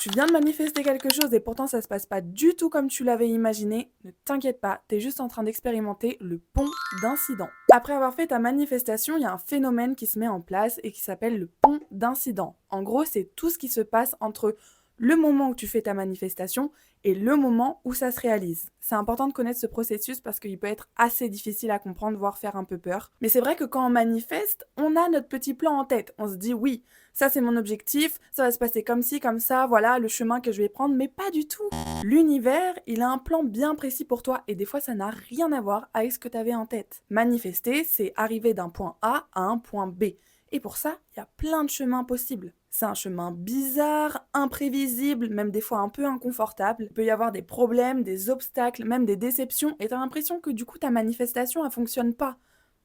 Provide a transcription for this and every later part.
Tu viens de manifester quelque chose et pourtant ça se passe pas du tout comme tu l'avais imaginé, ne t'inquiète pas, t'es juste en train d'expérimenter le pont d'incident. Après avoir fait ta manifestation, il y a un phénomène qui se met en place et qui s'appelle le pont d'incident. En gros, c'est tout ce qui se passe entre le moment où tu fais ta manifestation et le moment où ça se réalise. C'est important de connaître ce processus parce qu'il peut être assez difficile à comprendre, voire faire un peu peur. Mais c'est vrai que quand on manifeste, on a notre petit plan en tête. On se dit oui, ça c'est mon objectif, ça va se passer comme ci, comme ça, voilà le chemin que je vais prendre, mais pas du tout. L'univers, il a un plan bien précis pour toi et des fois ça n'a rien à voir avec ce que tu avais en tête. Manifester, c'est arriver d'un point A à un point B. Et pour ça, il y a plein de chemins possibles. C'est un chemin bizarre, imprévisible, même des fois un peu inconfortable. Il peut y avoir des problèmes, des obstacles, même des déceptions, et t'as l'impression que du coup ta manifestation, elle fonctionne pas.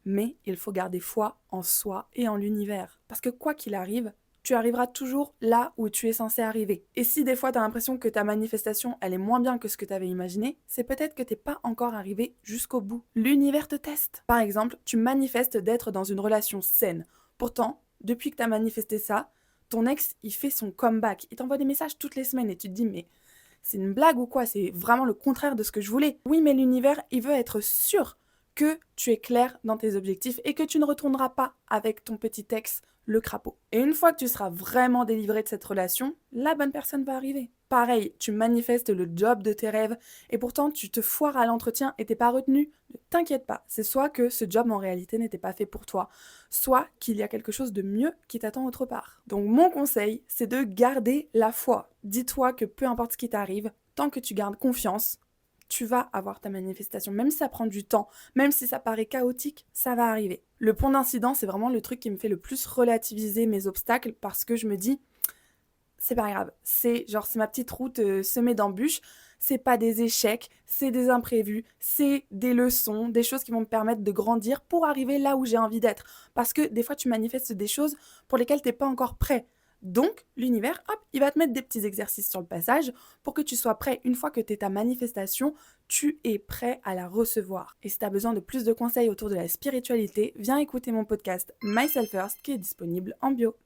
Mais il faut garder foi en soi et en l'univers. Parce que quoi qu'il arrive, tu arriveras toujours là où tu es censé arriver. Et si des fois tu as l'impression que ta manifestation, elle est moins bien que ce que tu avais imaginé, c'est peut-être que t'es pas encore arrivé jusqu'au bout. L'univers te teste. Par exemple, tu manifestes d'être dans une relation saine. Pourtant, depuis que tu as manifesté ça, ton ex, il fait son comeback. Il t'envoie des messages toutes les semaines et tu te dis, mais c'est une blague ou quoi? C'est vraiment le contraire de ce que je voulais. Oui, mais l'univers, il veut être sûr que tu es clair dans tes objectifs et que tu ne retourneras pas avec ton petit ex, le crapaud. Et une fois que tu seras vraiment délivré de cette relation, la bonne personne va arriver. Pareil, tu manifestes le job de tes rêves et pourtant tu te foires à l'entretien et t'es pas retenu. Ne t'inquiète pas, c'est soit que ce job en réalité n'était pas fait pour toi, soit qu'il y a quelque chose de mieux qui t'attend autre part. Donc mon conseil, c'est de garder la foi. Dis-toi que peu importe ce qui t'arrive, tant que tu gardes confiance, tu vas avoir ta manifestation. Même si ça prend du temps, même si ça paraît chaotique, ça va arriver. Le pont d'incident, c'est vraiment le truc qui me fait le plus relativiser mes obstacles parce que je me dis, c'est pas grave. C'est ma petite route semée d'embûches. C'est pas des échecs, c'est des imprévus, c'est des leçons, des choses qui vont me permettre de grandir pour arriver là où j'ai envie d'être. Parce que des fois, tu manifestes des choses pour lesquelles t'es pas encore prêt. Donc, l'univers, hop, il va te mettre des petits exercices sur le passage pour que tu sois prêt. Une fois que tu es ta manifestation, tu es prêt à la recevoir. Et si tu as besoin de plus de conseils autour de la spiritualité, viens écouter mon podcast Myself First qui est disponible en bio.